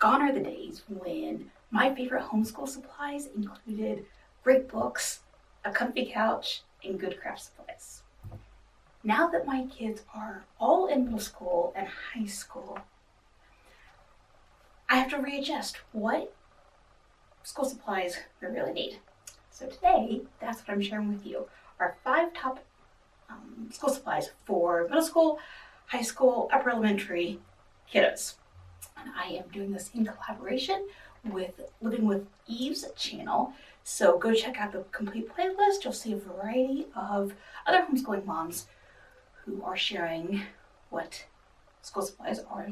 Gone are the days when my favorite homeschool supplies included great books, a comfy couch, and good craft supplies. Now that my kids are all in middle school and high school, I have to readjust what school supplies we really need. So today, that's what I'm sharing with you, our 5 top school supplies for middle school, high school, upper elementary kiddos. And I am doing this in collaboration with Living with Eve's channel. So go check out the complete playlist. You'll see a variety of other homeschooling moms who are sharing what school supplies are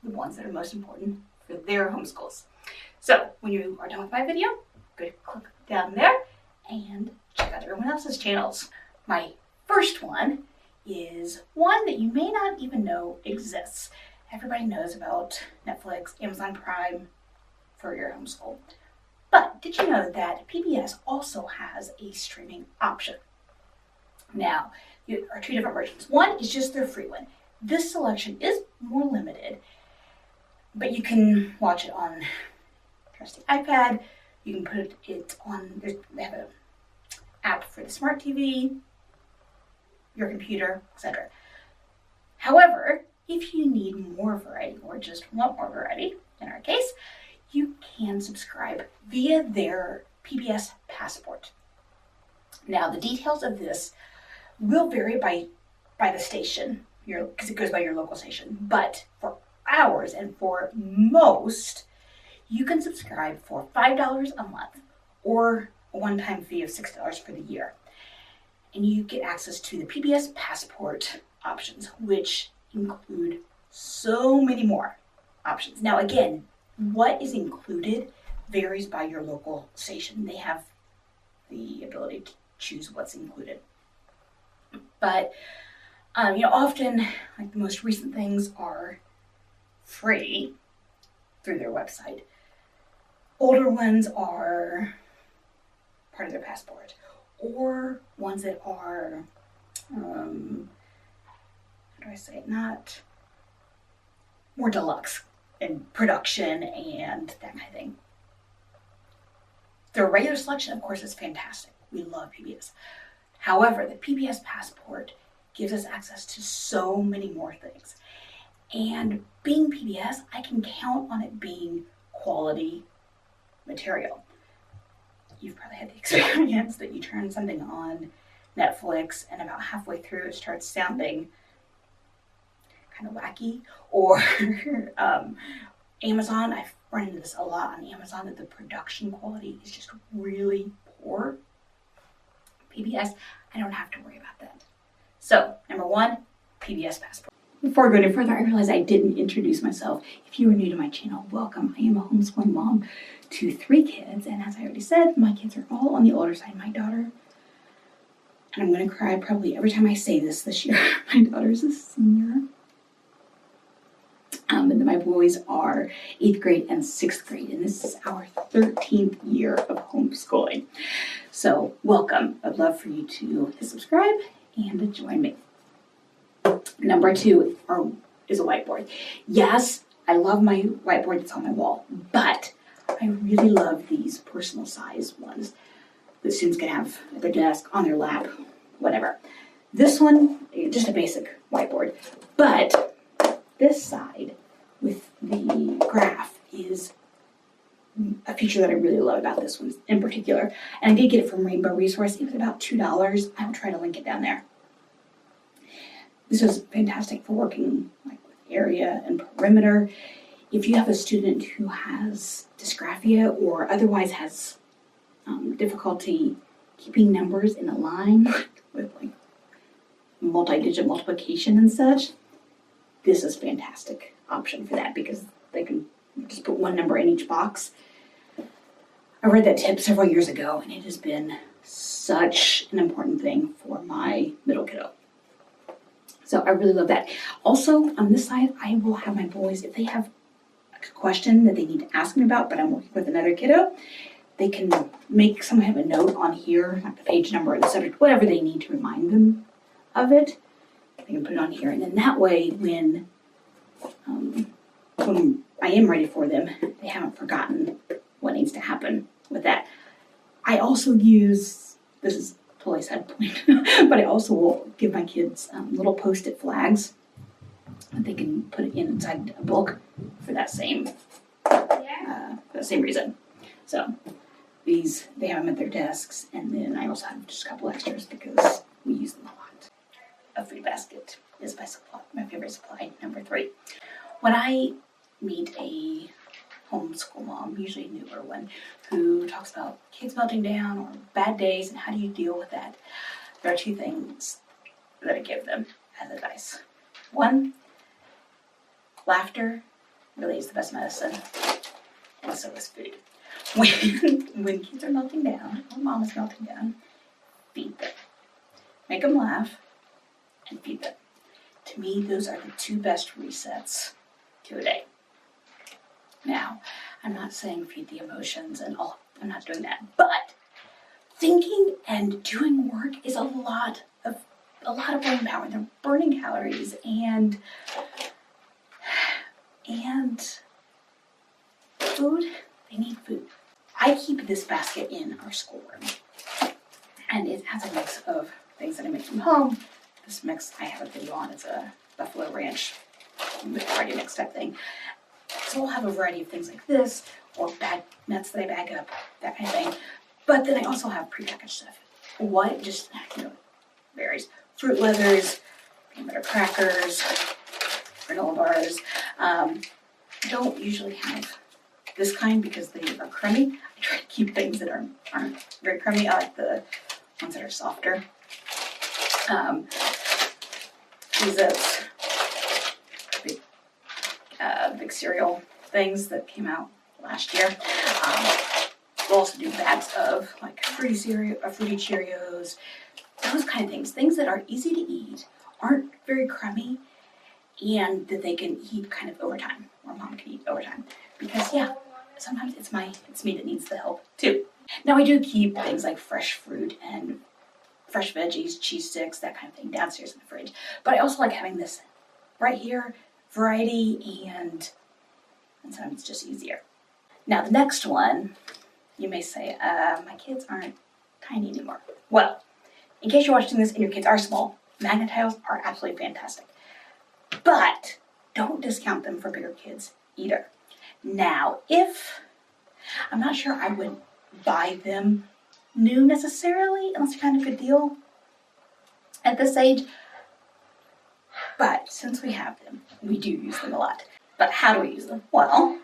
the ones that are most important for their homeschools. So when you are done with my video, go click down there and check out everyone else's channels. My first one is one that you may not even know exists. Everybody knows about Netflix, Amazon Prime for your homeschool. But did you know that PBS also has a streaming option? Now, there are 2 different versions. One is just their free one. This selection is more limited, but you can watch it on your trusty iPad. You can put it on, they have an app for the smart TV, your computer, etc. However, if you need more variety or just want more variety, in our case, you can subscribe via their PBS Passport. Now, the details of this will vary by the station, because it goes by your local station. But for ours and for most, you can subscribe for $5 a month or a one-time fee of $6 for the year. And you get access to the PBS Passport options, which include so many more options. Now, again, what is included varies by your local station. They have the ability to choose what's included. But, often, like the most recent things are free through their website. Older ones are part of their passport, or ones that are, not more deluxe in production and that kind of thing. Their regular selection, of course, is fantastic. We love PBS. However, the PBS Passport gives us access to so many more things. And being PBS, I can count on it being quality material. You've probably had the experience that you turn something on Netflix and about halfway through it starts sounding kind of wacky, or Amazon. I've run into this a lot on Amazon, that the production quality is just really poor. PBS, I don't have to worry about that. So, number 1, PBS Passport. Before I go any further, I realized I didn't introduce myself. If you are new to my channel, welcome. I am a homeschooling mom to 3 kids, and as I already said, my kids are all on the older side. My daughter, and I'm going to cry probably every time I say this year, my daughter's a senior. And then my boys are 8th grade and 6th grade, and this is our 13th year of homeschooling. So welcome. I'd love for you to hit subscribe and to join me. Number 2 is a whiteboard. Yes, I love my whiteboard that's on my wall, but I really love these personal size ones that students can have at their desk, on their lap, whatever. This one, just a basic whiteboard, but this side with the graph is a feature that I really love about this one in particular. And I did get it from Rainbow Resource. It was about $2. I will try to link it down there. This is fantastic for working like with area and perimeter. If you have a student who has dysgraphia or otherwise has difficulty keeping numbers in a line with like multi-digit multiplication and such, this is a fantastic option for that, because they can just put one number in each box. I read that tip several years ago, and it has been such an important thing for my middle kiddo. So I really love that. Also, on this side, I will have my boys, if they have a question that they need to ask me about, but I'm working with another kiddo, they can have a note on here, like the page number or the subject, whatever they need to remind them of it. They can put it on here, and then that way, when I am ready for them. They haven't forgotten what needs to happen with that. I also use, this is totally a side point, but I also will give my kids little Post-it flags that they can put it inside a book for that same reason. So these, they have them at their desks, and then I also have just a couple extras because we use them a lot. A food basket is my favorite supply, number 3. When I meet a homeschool mom, usually a newer one, who talks about kids melting down or bad days and how do you deal with that, there are 2 things that I give them as advice. 1, laughter really is the best medicine, and so is food. When kids are melting down, or mom is melting down, feed them. Make them laugh and feed them. To me, those are the 2 best resets to a day. Now, I'm not saying feed the emotions and all, I'm not doing that, but thinking and doing work is a lot of brain power. They're burning calories and food, they need food. I keep this basket in our schoolroom, and it has a mix of things that I make from home. This mix I have a video on, it's a buffalo ranch ready mix type thing. So we'll have a variety of things like this, or nuts that I bag up, that kind of thing. But then I also have prepackaged stuff. What just, varies. Fruit leathers, peanut butter crackers, granola bars. Don't usually have this kind because they are crummy. I try to keep things that aren't very crummy. I like the ones that are softer. These big cereal things that came out last year. We'll also do bags of like fruity cereal, fruity Cheerios, those kind of things. Things that are easy to eat, aren't very crummy, and that they can eat kind of over time, or mom can eat over time. Because sometimes it's me that needs the help too. Now I do keep things like fresh fruit and fresh veggies, cheese sticks, that kind of thing downstairs in the fridge. But I also like having this right here, variety, and sometimes it's just easier. Now the next one, you may say, my kids aren't tiny anymore. Well, in case you're watching this and your kids are small, magnet tiles are absolutely fantastic. But don't discount them for bigger kids either. Now, I'm not sure I would buy them new necessarily, unless you find a good deal at this age. But since we have them, we do use them a lot. But how do we use them? Well,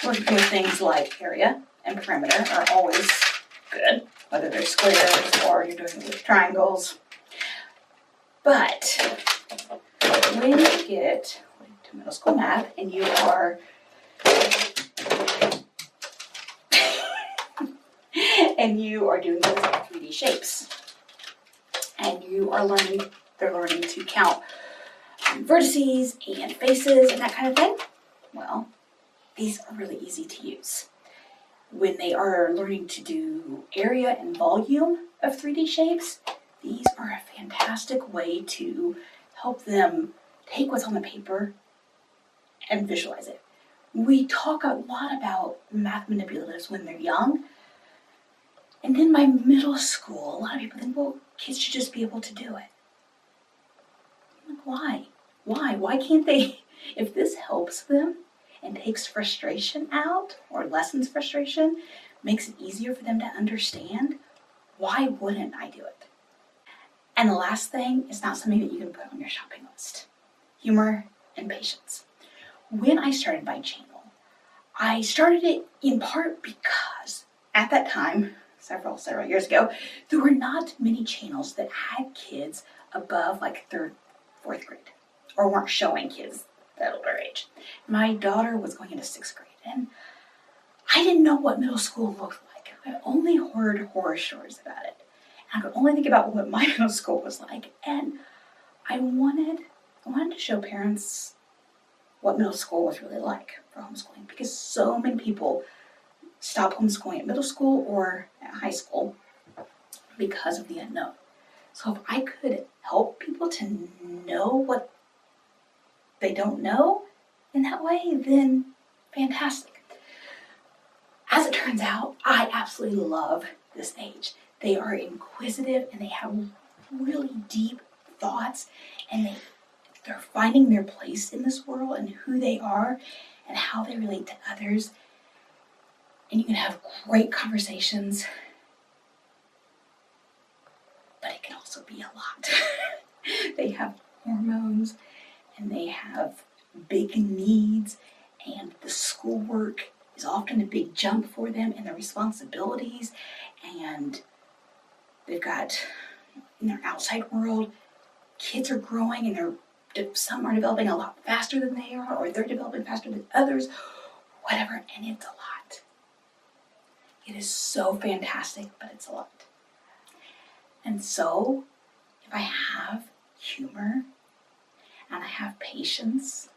working with things like area and perimeter are always good, whether they're squares or you're doing it with triangles. But when you get to middle school math and you are doing things like 3D shapes, and they're learning to count vertices and faces and that kind of thing, well, these are really easy to use. When they are learning to do area and volume of 3D shapes, these are a fantastic way to help them take what's on the paper and visualize it. We talk a lot about math manipulatives when they're young, and then by middle school, a lot of people think, well, kids should just be able to do it. Like, why? Why can't they? If this helps them and takes frustration out, or lessens frustration, makes it easier for them to understand, why wouldn't I do it? And the last thing is not something that you can put on your shopping list. Humor and patience. When I started my channel, I started it in part because at that time, several years ago, there were not many channels that had kids above like 3rd, 4th grade, or weren't showing kids that older age. My daughter was going into 6th grade, and I didn't know what middle school looked like. I only heard horror stories about it. And I could only think about what my middle school was like. And I wanted to show parents what middle school was really like for homeschooling, because so many people stop homeschooling at middle school or at high school because of the unknown. So if I could help people to know what they don't know in that way, then fantastic. As it turns out, I absolutely love this age. They are inquisitive and they have really deep thoughts, and they're finding their place in this world and who they are and how they relate to others. And you can have great conversations, but it can also be a lot. They have hormones and they have big needs, and the schoolwork is often a big jump for them, and their responsibilities, and they've got, in their outside world, kids are growing and some are developing a lot faster than they are, or they're developing faster than others, whatever, and it's a lot. It is so fantastic, but it's a lot. And so, if I have humor and I have patience,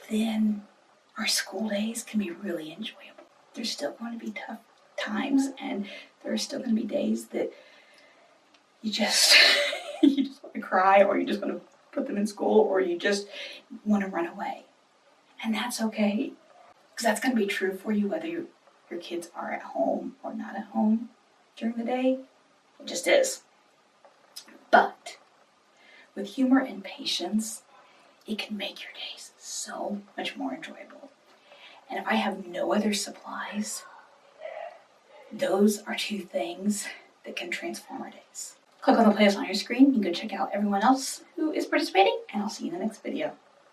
then our school days can be really enjoyable. There's still going to be tough times, and there are still going to be days that you just want to cry, or you just want to put them in school, or you just want to run away. And that's okay, because that's going to be true for you whether your kids are at home or not at home during the day. It just is. But with humor and patience, it can make your days so much more enjoyable. And if I have no other supplies, those are two things that can transform our days. Click on the playlist on your screen. You can check out everyone else who is participating, and I'll see you in the next video.